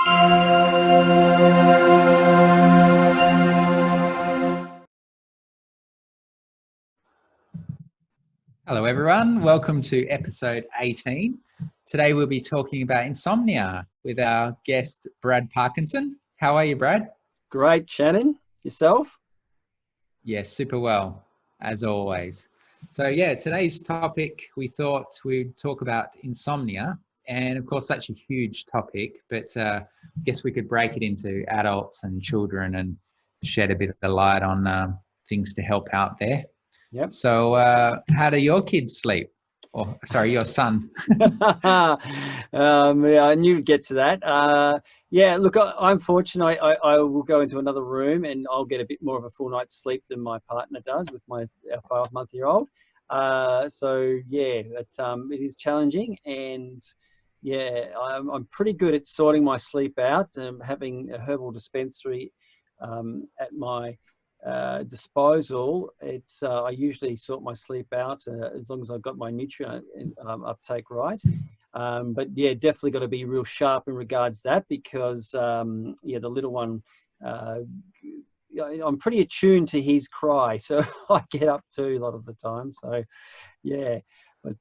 Hello everyone, welcome to episode 18. Today we'll be talking about insomnia with our guest Brad Parkinson. How are you, Brad? Great, Shannon. Yourself? Yes, super well, as always. So yeah, today's topic, we thought we'd talk about insomnia, and of course such a huge topic, but I guess we could break it into adults and children and shed a bit of light on things to help out there. Yep. So how do your kids sleep? Or sorry, your son. Yeah, I knew you'd get to that. Yeah, look, I'm fortunate. I will go into another room and I'll get a bit more of a full night's sleep than my partner does with my 5-month-old. So yeah, it is challenging, and yeah, I'm pretty good at sorting my sleep out. Having a herbal dispensary at my disposal, it's I usually sort my sleep out as long as I've got my nutrient uptake right. But yeah, definitely got to be real sharp in regards to that, because yeah, the little one, I'm pretty attuned to his cry, so I get up too a lot of the time. So yeah, but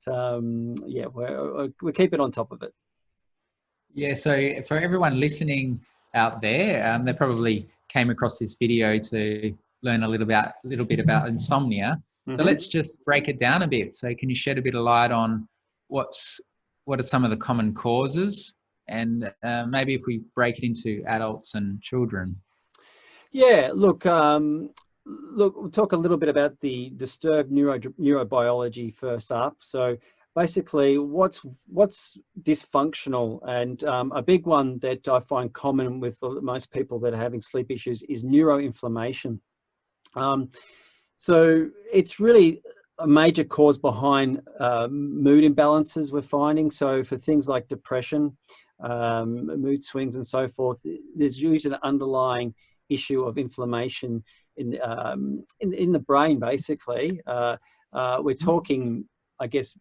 yeah, we're keeping on top of it. Yeah, so for everyone listening out there, they probably came across this video to learn a little bit about insomnia. So let's just break it down a bit. So can you shed a bit of light on what are some of the common causes, and maybe if we break it into adults and children? Yeah, look, we'll talk a little bit about the disturbed neurobiology first up. So basically, what's dysfunctional, and a big one that I find common with most people that are having sleep issues is neuroinflammation. So it's really a major cause behind mood imbalances we're finding. So for things like depression, mood swings and so forth, there's usually an underlying issue of inflammation in the brain, basically. We're talking, I guess,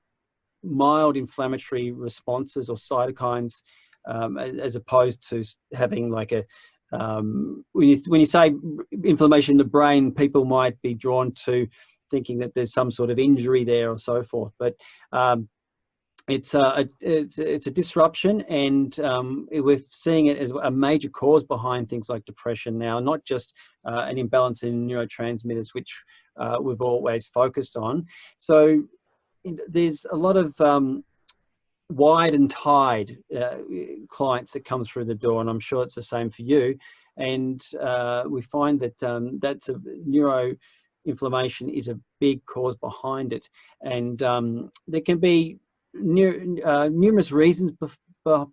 mild inflammatory responses or cytokines, as opposed to having like a when you say inflammation in the brain, people might be drawn to thinking that there's some sort of injury there or so forth, but it's a disruption, and we're seeing it as a major cause behind things like depression now, not just an imbalance in neurotransmitters, which we've always focused on. So there's a lot of wide and tied clients that come through the door, and I'm sure it's the same for you. And we find that that's a neuroinflammation is a big cause behind it, and there can be numerous reasons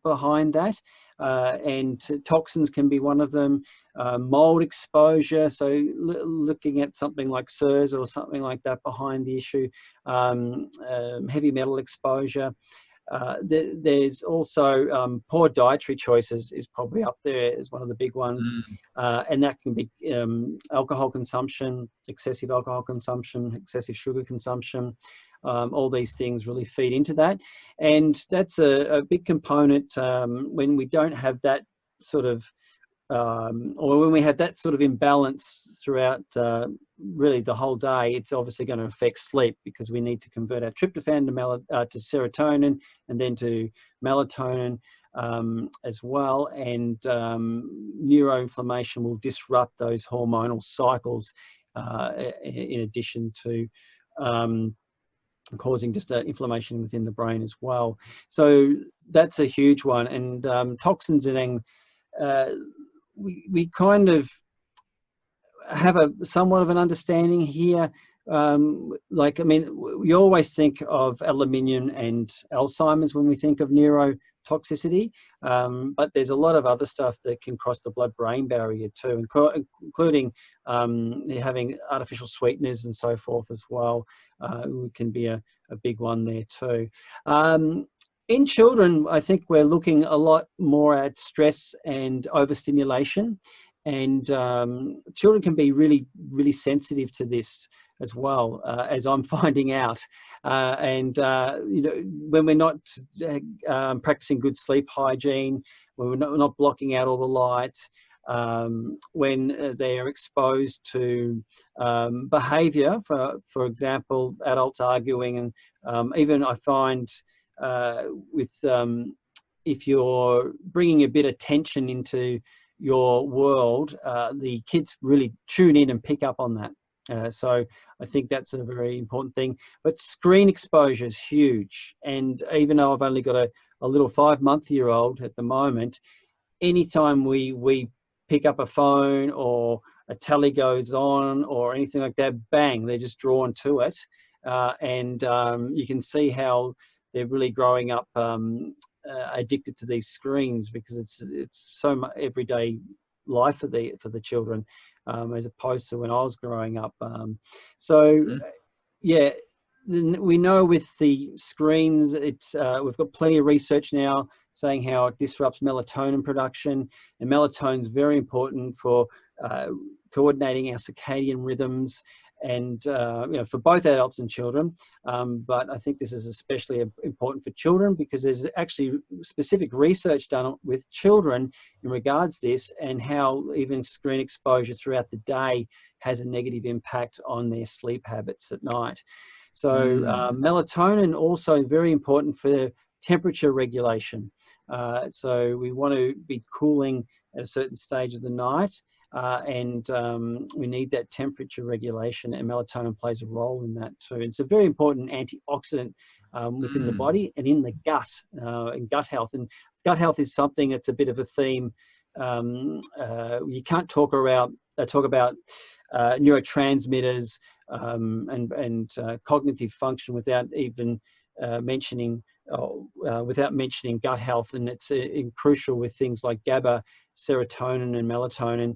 behind that, and toxins can be one of them. Mold exposure, so looking at something like SIRS or something like that behind the issue. Heavy metal exposure. There's also poor dietary choices is probably up there as one of the big ones, and that can be alcohol consumption, excessive sugar consumption. All these things really feed into that, and that's a big component when we don't have that sort of or when we have that sort of imbalance throughout really the whole day. It's obviously going to affect sleep, because we need to convert our tryptophan to serotonin and then to melatonin as well, and neuroinflammation will disrupt those hormonal cycles in addition to causing just inflammation within the brain as well. So that's a huge one. And toxins and we kind of have a somewhat of an understanding here. Like, I mean, we always think of aluminium and Alzheimer's when we think of neurotoxicity, but there's a lot of other stuff that can cross the blood-brain barrier too, including having artificial sweeteners and so forth as well. Can be a big one there too. In children, I think we're looking a lot more at stress and overstimulation, and children can be really, really sensitive to this. as well, as I'm finding out. And you know, when we're not practicing good sleep hygiene, when we're not blocking out all the light, when they are exposed to behavior, for example, adults arguing, and even I find with if you're bringing a bit of tension into your world, the kids really tune in and pick up on that. So I think that's a very important thing. But screen exposure is huge. And even though I've only got a little 5-month-old at the moment, anytime we pick up a phone or a telly goes on or anything like that, bang, they're just drawn to it. And you can see how they're really growing up addicted to these screens, because it's so much everyday life for the children, as opposed to when I was growing up. Yeah, we know with the screens, it's we've got plenty of research now saying how it disrupts melatonin production, and melatonin is very important for coordinating our circadian rhythms, and you know, for both adults and children. But I think this is especially important for children, because there's actually specific research done with children in regards to this, and how even screen exposure throughout the day has a negative impact on their sleep habits at night. So melatonin also very important for temperature regulation. So we want to be cooling at a certain stage of the night, and we need that temperature regulation, and melatonin plays a role in that too. It's a very important antioxidant within the body and in the gut, in gut health. And gut health is something that's a bit of a theme. You can't talk about neurotransmitters and cognitive function without even mentioning gut health. And it's crucial with things like GABA, serotonin and melatonin,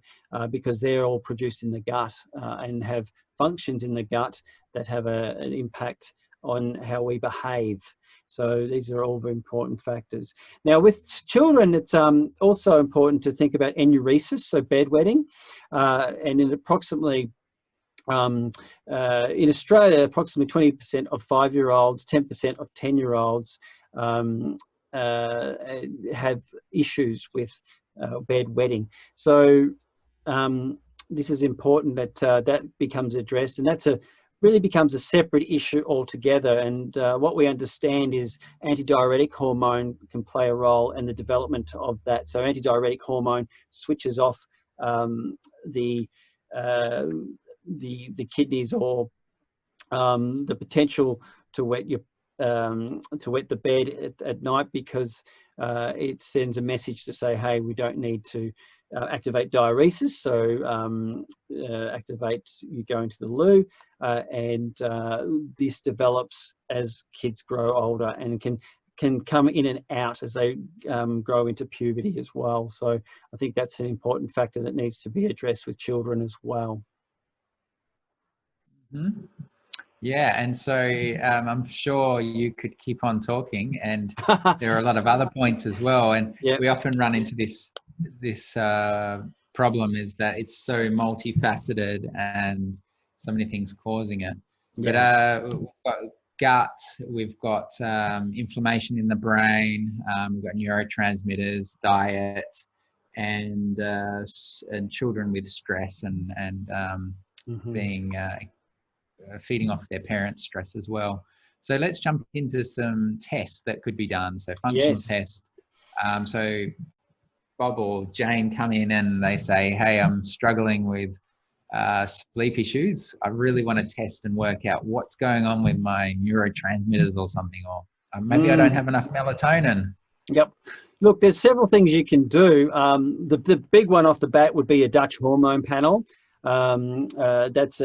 because they're all produced in the gut and have functions in the gut that have an impact on how we behave. So these are all very important factors. Now with children, it's also important to think about enuresis, so bedwetting, and in approximately in Australia, approximately 20% of 5-year-olds, 10% of 10-year-olds have issues with bedwetting. So this is important that that becomes addressed, and that's really becomes a separate issue altogether. And what we understand is antidiuretic hormone can play a role in the development of that. So antidiuretic hormone switches off the kidneys, or the potential to wet the bed at night, because it sends a message to say, hey, we don't need to activate diuresis, so activate you going to the loo, and this develops as kids grow older, and can come in and out as they grow into puberty as well. So I think that's an important factor that needs to be addressed with children as well. Mm-hmm. Yeah, and so I'm sure you could keep on talking, and there are a lot of other points as well. And we often run into this problem, is that it's so multifaceted and so many things causing it. But we've got gut, we've got inflammation in the brain, we've got neurotransmitters, diet, and children with stress and being feeding off their parents' stress as well. So let's jump into some tests that could be done. So functional tests. So Bob or Jane come in and they say, hey, I'm struggling with sleep issues. I really want to test and work out what's going on with my neurotransmitters or something, or maybe I don't have enough melatonin. Yep. Look, there's several things you can do. The big one off the bat would be a Dutch hormone panel. That's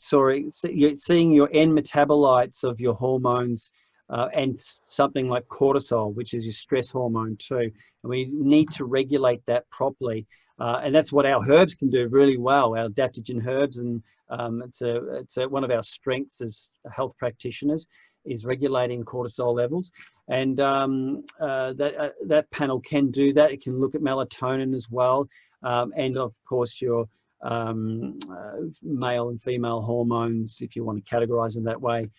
seeing your end metabolites of your hormones, and something like cortisol, which is your stress hormone too. And we need to regulate that properly. And that's what our herbs can do really well, our adaptogen herbs. And it's one of our strengths as health practitioners, is regulating cortisol levels. And that panel can do that. It can look at melatonin as well. And of course, your male and female hormones, if you want to categorize them that way.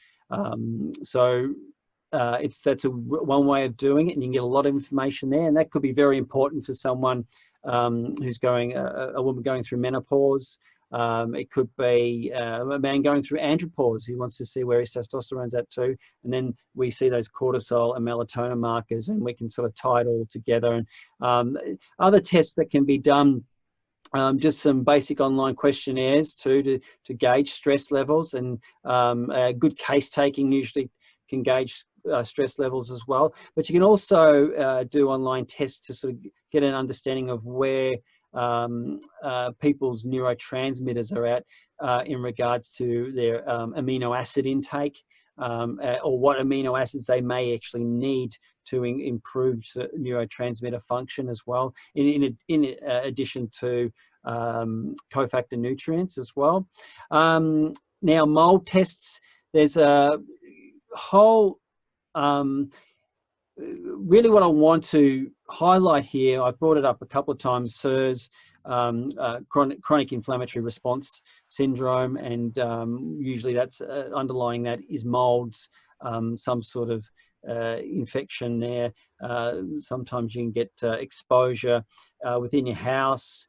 That's one way of doing it, and you can get a lot of information there, and that could be very important for someone who's a woman going through menopause. It could be a man going through andropause. He wants to see where his testosterone's at too. And then we see those cortisol and melatonin markers, and we can sort of tie it all together. And other tests that can be done, just some basic online questionnaires too, to gauge stress levels, and good case taking usually can gauge stress levels as well. But you can also do online tests to sort of get an understanding of where people's neurotransmitters are at in regards to their amino acid intake, or what amino acids they may actually need to improve neurotransmitter function as well, in addition to cofactor nutrients as well. Now, mold tests, there's a whole really what I want to highlight here, I brought it up a couple of times, SIRS, chronic inflammatory response syndrome, and usually that's underlying that is molds, some sort of infection there. Sometimes you can get exposure within your house.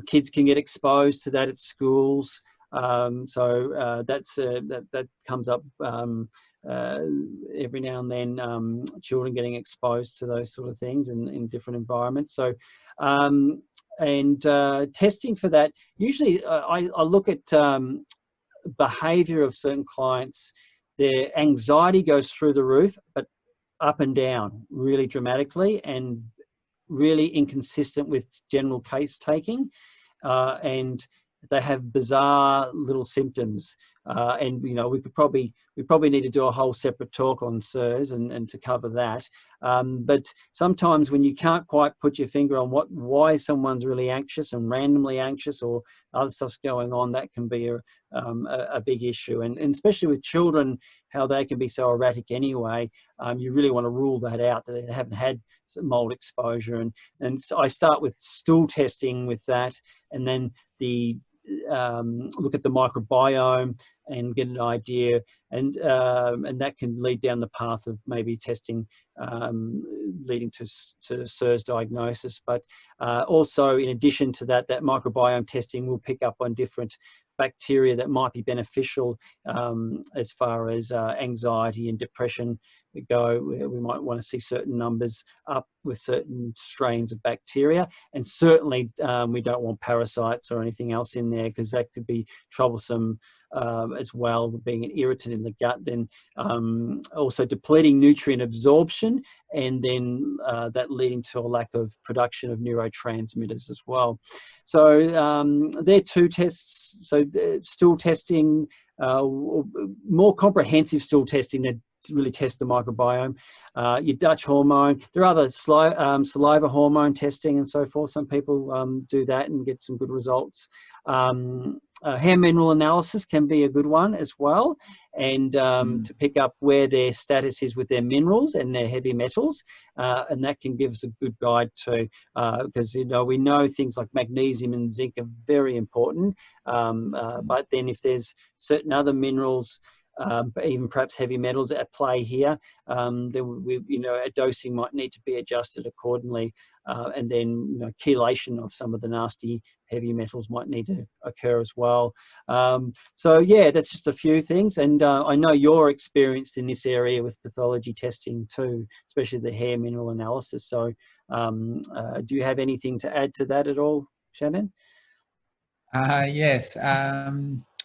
Kids can get exposed to that at schools. That comes up every now and then, children getting exposed to those sort of things in different environments. So, testing for that, usually I look at behavior of certain clients. Their anxiety goes through the roof, but up and down really dramatically, and really inconsistent with general case taking, and they have bizarre little symptoms, and you know, we probably need to do a whole separate talk on SIRS and to cover that. But sometimes when you can't quite put your finger on why someone's really anxious and randomly anxious, or other stuff's going on, that can be a big issue, and especially with children, how they can be so erratic anyway. You really want to rule that out, that they haven't had mold exposure, and so I start with stool testing with that, and then look at the microbiome and get an idea, and that can lead down the path of maybe testing, leading to SIRS diagnosis. But also, in addition to that, that microbiome testing will pick up on different bacteria that might be beneficial as far as anxiety and depression go. We might want to see certain numbers up with certain strains of bacteria, and certainly we don't want parasites or anything else in there, because that could be troublesome as well, being an irritant in the gut. Then also depleting nutrient absorption, and then that leading to a lack of production of neurotransmitters as well. So they're two tests. So stool testing, more comprehensive stool testing that really test the microbiome, your Dutch hormone. There are other saliva hormone testing and so forth. Some people do that and get some good results. Hair mineral analysis can be a good one as well, and to pick up where their status is with their minerals and their heavy metals, and that can give us a good guide too, because you know, we know things like magnesium and zinc are very important, but then if there's certain other minerals, even perhaps heavy metals at play here, then a dosing might need to be adjusted accordingly, and then chelation of some of the nasty heavy metals might need to occur as well. So yeah, that's just a few things, and I know you're experienced in this area with pathology testing too, especially the hair mineral analysis. So do you have anything to add to that at all, Shannon? Yes.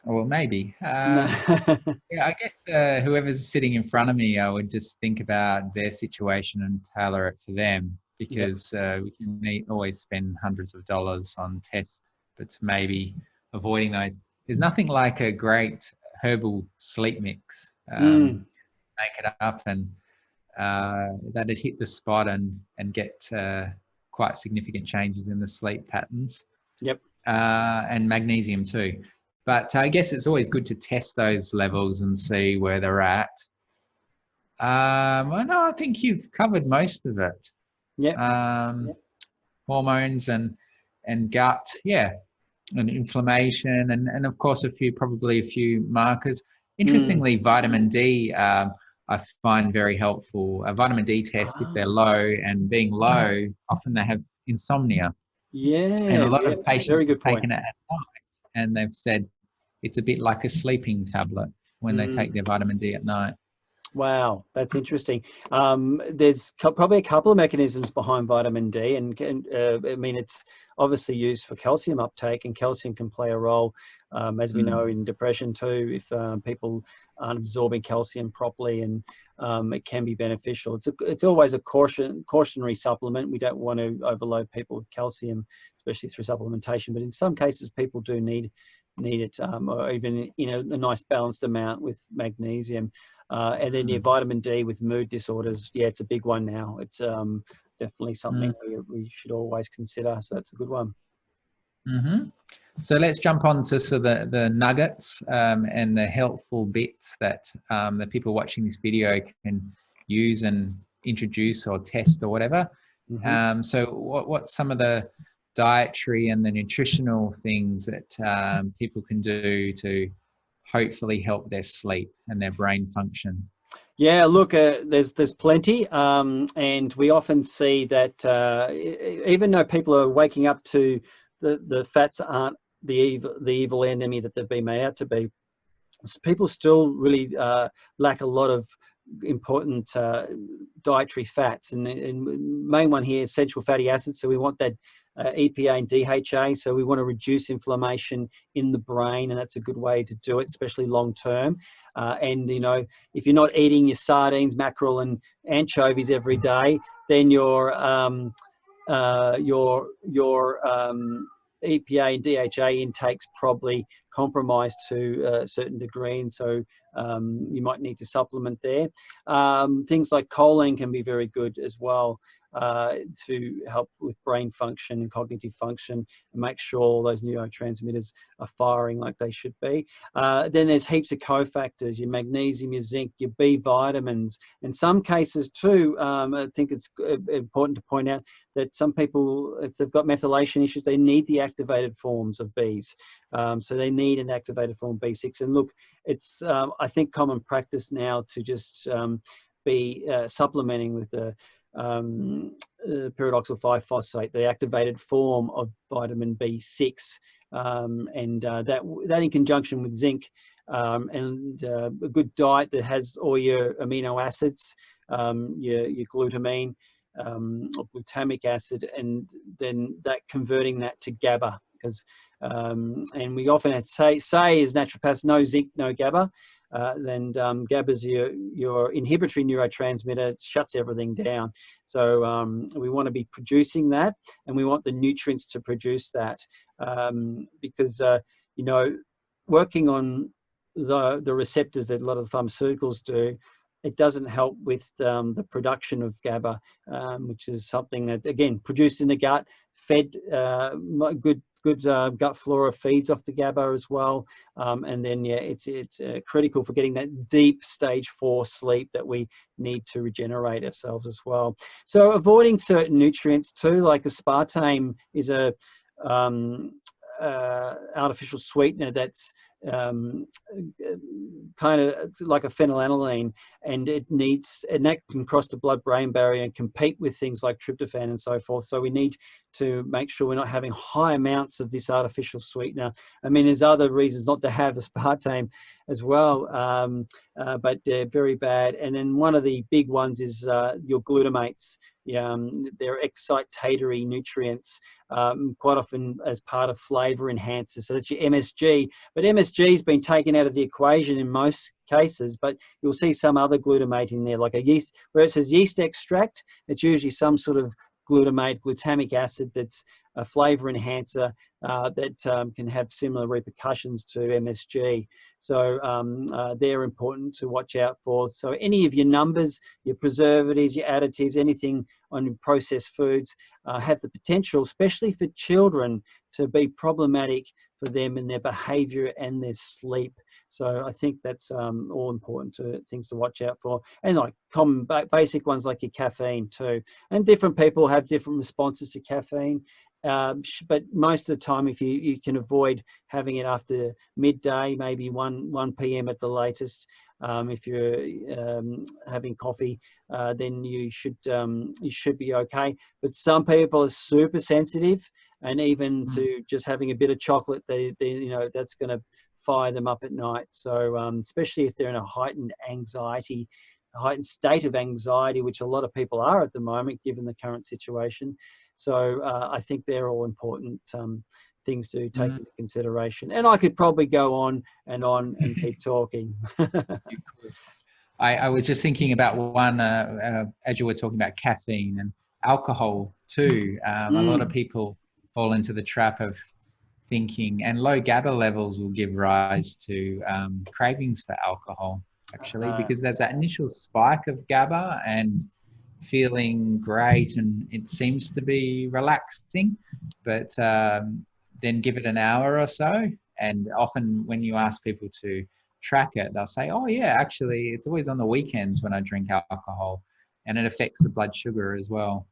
Well, maybe. Yeah, I guess whoever's sitting in front of me, I would just think about their situation and tailor it for them, because we can always spend hundreds of dollars on tests, but maybe avoiding those. There's nothing like a great herbal sleep mix. Make it up, and that'd hit the spot and get quite significant changes in the sleep patterns. Yep. And magnesium too. But I guess it's always good to test those levels and see where they're at. Well, no, I think you've covered most of it. Yeah. Hormones and gut. Yeah. and inflammation, and of course probably a few markers. Mm. Interestingly, vitamin D I find very helpful. A vitamin D test, if they're Ah, low, and being low, often they have insomnia, and a yeah, lot yeah, of very patients have good point. taken it at night, and they've said it's a bit like a sleeping tablet when they take Mm. their vitamin D at night. Wow, that's interesting. There's probably a couple of mechanisms behind vitamin D, and I mean, it's obviously used for calcium uptake, and calcium can play a role, as we know, Mm. in depression too, if people aren't absorbing calcium properly, and it can be beneficial. It's always a cautionary supplement. We don't want to overload people with calcium, especially through supplementation. But in some cases, people do need it, or even a nice balanced amount with magnesium. And then your Mm. vitamin D with mood disorders, yeah, it's a big one now. It's definitely something Mm. we should always consider. So that's a good one. Mm-hmm. So let's jump on to the nuggets and the helpful bits that the people watching this video can use and introduce or test or whatever. Mm-hmm. So what's some of the dietary and the nutritional things that people can do to hopefully help their sleep and their brain function? Yeah, look, there's plenty, and we often see that even though people are waking up to the fats aren't the evil enemy that they've been made out to be, people still really lack a lot of important dietary fats, and main one here is essential fatty acids. So we want that EPA and DHA. So we want to reduce inflammation in the brain, and that's a good way to do it, especially long term. And if you're not eating your sardines, mackerel, and anchovies every day, then your EPA and DHA intake's probably compromised to a certain degree, and so you might need to supplement there. Things like choline can be very good as well, to help with brain function and cognitive function, and make sure all those neurotransmitters are firing like they should be. Then there's heaps of cofactors, your magnesium, your zinc, your B vitamins. In some cases too, I think it's important to point out that some people, if they've got methylation issues, they need the activated forms of Bs. So they need an activated form B6. And look, it's, I think, common practice now to just be supplementing with the pyridoxal 5-phosphate, the activated form of vitamin B6, and that in conjunction with zinc, and a good diet that has all your amino acids, your glutamine, or glutamic acid, and then converting that to GABA, because and we often have to say as naturopaths, no zinc, no GABA. And GABA is your inhibitory neurotransmitter. It shuts everything down. So we want to be producing that, and we want the nutrients to produce that, because working on the receptors that a lot of the pharmaceuticals do, it doesn't help with the production of GABA, which is something that, again, produced in the gut, fed good gut flora feeds off the GABA as well, and then it's critical for getting that deep stage 4 sleep that we need to regenerate ourselves as well. So avoiding certain nutrients too, like aspartame is a artificial sweetener that's kind of like a phenylalanine, and that can cross the blood-brain barrier and compete with things like tryptophan and so forth. So we need to make sure we're not having high amounts of this artificial sweetener. I mean, there's other reasons not to have aspartame as well, but they're very bad. And then one of the big ones is your glutamates. They're excitatory nutrients, quite often as part of flavor enhancers. So that's your MSG, but MSG has been taken out of the equation in most cases, but you'll see some other glutamate in there, like a yeast, where it says yeast extract, it's usually some sort of glutamic acid that's a flavor enhancer that can have similar repercussions to MSG. So they're important to watch out for. So any of your numbers, your preservatives, your additives, anything on processed foods have the potential, especially for children, to be problematic for them and their behavior and their sleep. So I think that's all important things to watch out for, and like common basic ones like your caffeine too. And different people have different responses to caffeine. But most of the time, if you can avoid having it after midday, maybe 1 p.m. at the latest, if you're having coffee, then you should be okay. But some people are super sensitive, and even to just having a bit of chocolate, they that's going to fire them up at night. So especially if they're in a heightened state of anxiety, which a lot of people are at the moment, given the current situation. So I think they're all important things to take into consideration. And I could probably go on and keep talking. I was just thinking about one, as you were talking about caffeine and alcohol too. A lot of people fall into the trap of thinking, and low GABA levels will give rise to cravings for alcohol, actually, because there's that initial spike of GABA and feeling great, and it seems to be relaxing, but then give it an hour or so, and often when you ask people to track it, they'll say, oh yeah, actually it's always on the weekends when I drink alcohol, and it affects the blood sugar as well.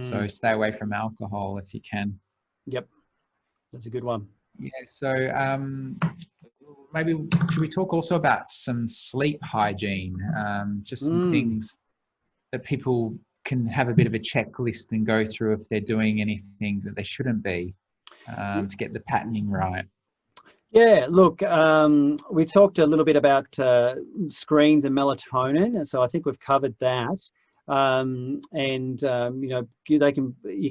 So stay away from alcohol if you can. Yep, that's a good one. Yeah, so maybe should we talk also about some sleep hygiene, just some things that people can have a bit of a checklist and go through if they're doing anything that they shouldn't be, to get the patterning right. Yeah, look, we talked a little bit about screens and melatonin, and so I think we've covered that. You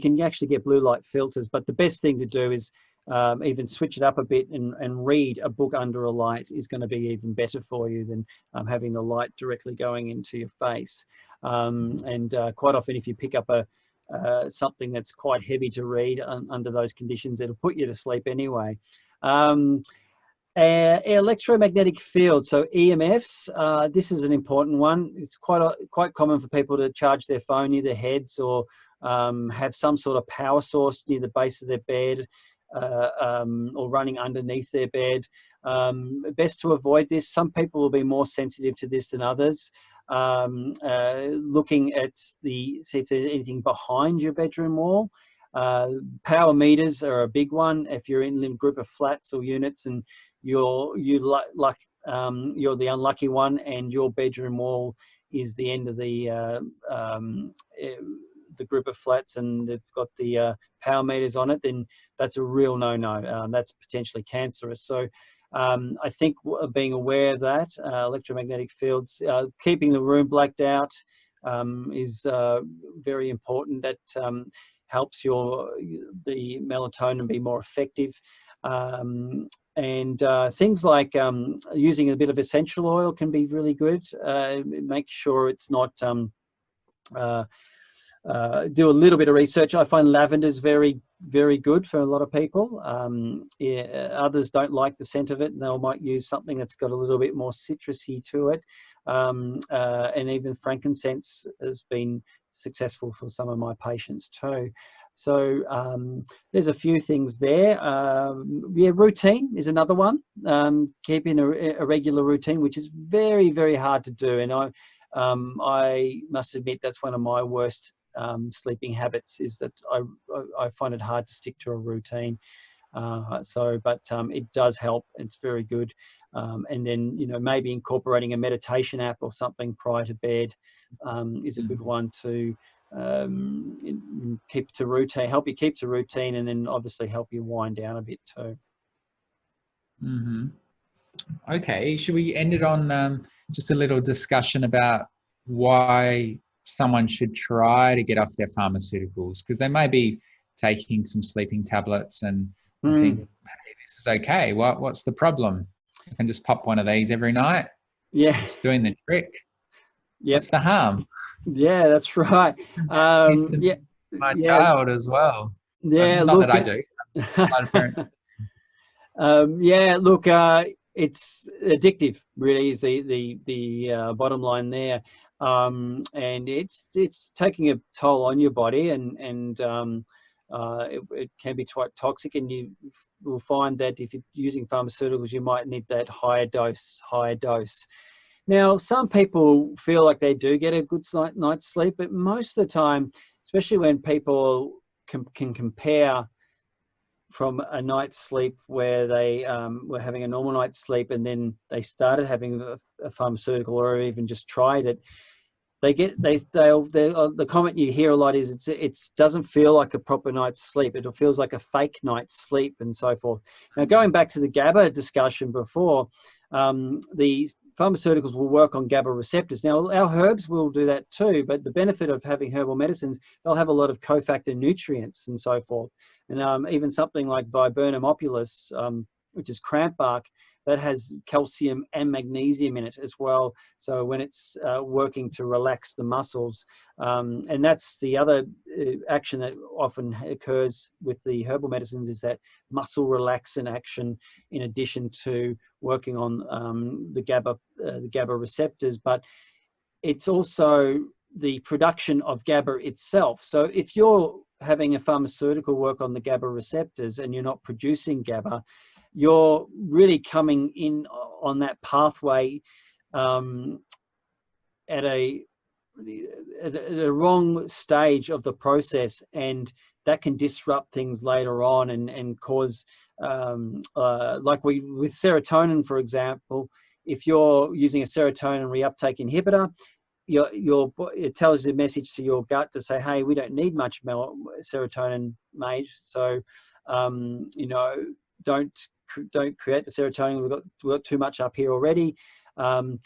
can actually get blue light filters, but the best thing to do is even switch it up a bit and read a book under a light is going to be even better for you than having the light directly going into your face. Quite often, if you pick up something that's quite heavy to read under those conditions, it'll put you to sleep anyway. Electromagnetic field, so EMFs. This is an important one. It's quite common for people to charge their phone near their heads, or have some sort of power source near the base of their bed, or running underneath their bed. Best to avoid this. Some people will be more sensitive to this than others. Looking at see if there's anything behind your bedroom wall. Power meters are a big one. If you're in a group of flats or units and you're the unlucky one, and your bedroom wall is the end of the group of flats, and they've got the power meters on it, then that's a real no-no. That's potentially cancerous. So I think being aware of that, electromagnetic fields, keeping the room blacked out is very important. That helps the melatonin be more effective. Things like using a bit of essential oil can be really good. Make sure it's not do a little bit of research. I find lavender is very, very good for a lot of people. Others don't like the scent of it, and they might use something that's got a little bit more citrusy to it. And even frankincense has been successful for some of my patients too. So there's a few things there. Routine is another one. Keeping a regular routine, which is very, very hard to do. And I must admit that's one of my worst sleeping habits, is that I find it hard to stick to a routine. But it does help. It's very good. And then, maybe incorporating a meditation app or something prior to bed is a good one to keep to routine, help you keep to routine, and then obviously help you wind down a bit too. Okay, should we end it on just a little discussion about why someone should try to get off their pharmaceuticals? Because they may be taking some sleeping tablets and think, hey, this is okay. What's the problem? I can just pop one of these every night. Yeah, it's doing the trick. Yep. What's the harm? Yeah, that's right. My child as well. Yeah, not that I do. A lot of parents. It's addictive. Really, is the bottom line there, and it's taking a toll on your body, and it can be quite toxic, and you will find that if you're using pharmaceuticals, you might need that higher dose. Now, some people feel like they do get a good night's sleep, but most of the time, especially when people can compare from a night's sleep where they were having a normal night's sleep and then they started having a pharmaceutical or even just tried it, the comment you hear a lot is it doesn't feel like a proper night's sleep. It feels like a fake night's sleep and so forth. Now, going back to the GABA discussion before, the pharmaceuticals will work on GABA receptors. Now, our herbs will do that too, but the benefit of having herbal medicines, they'll have a lot of cofactor nutrients and so forth. And even something like Viburnum opulus, which is cramp bark, that has calcium and magnesium in it as well. So when it's working to relax the muscles, and that's the other action that often occurs with the herbal medicines, is that muscle relaxant action in addition to working on the GABA receptors. But it's also the production of GABA itself. So if you're having a pharmaceutical work on the GABA receptors and you're not producing GABA, you're really coming in on that pathway at a wrong stage of the process, and that can disrupt things later on and cause, like with serotonin, for example, if you're using a serotonin reuptake inhibitor, it tells the message to your gut to say, hey, we don't need much more serotonin, mate. So, don't create the serotonin. We've got too much up here already, and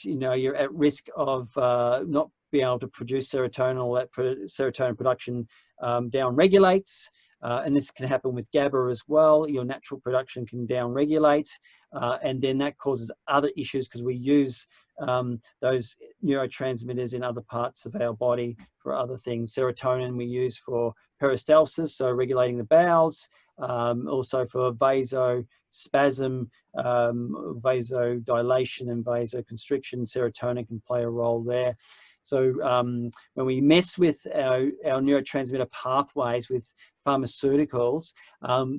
you're at risk of not being able to produce serotonin, or that serotonin production down regulates. And this can happen with GABA as well. Your natural production can down regulate, and then that causes other issues because we use those neurotransmitters in other parts of our body for other things. Serotonin we use for peristalsis, so regulating the bowels, also for vasospasm, vasodilation and vasoconstriction. Serotonin can play a role there. So when we mess with our neurotransmitter pathways with pharmaceuticals,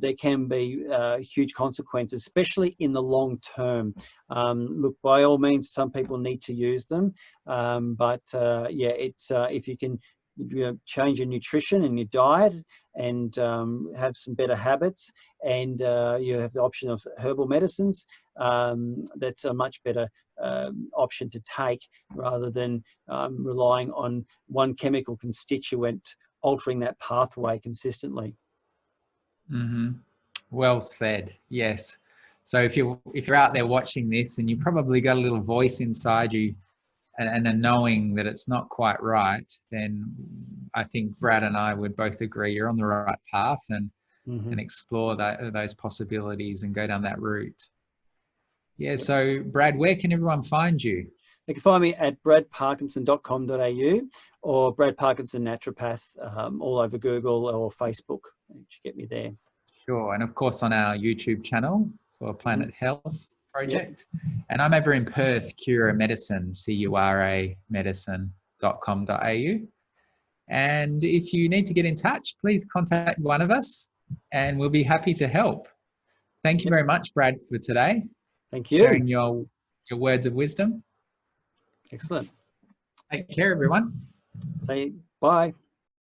there can be huge consequences, especially in the long term. Look, by all means, some people need to use them, but if you can change your nutrition and your diet and have some better habits, and you have the option of herbal medicines, that's a much better option to take, rather than relying on one chemical constituent altering that pathway consistently. Mm-hmm. Well said. Yes. So if you're out there watching this and you probably got a little voice inside you and a knowing that it's not quite right, then I think Brad and I would both agree you're on the right path, and explore those possibilities and go down that route. Yeah. So Brad, where can everyone find you? They can find me at bradparkinson.com.au or Brad Parkinson Naturopath, all over Google or Facebook. You should get me there. Sure. And of course on our YouTube channel for Planet Health Project. Yep. And I'm over in Perth, Cura Medicine, CURA medicine.com.au. And if you need to get in touch, please contact one of us and we'll be happy to help. Thank you very much, Brad, for today. Thank you. Sharing your words of wisdom. Excellent. Take care, everyone. Say bye.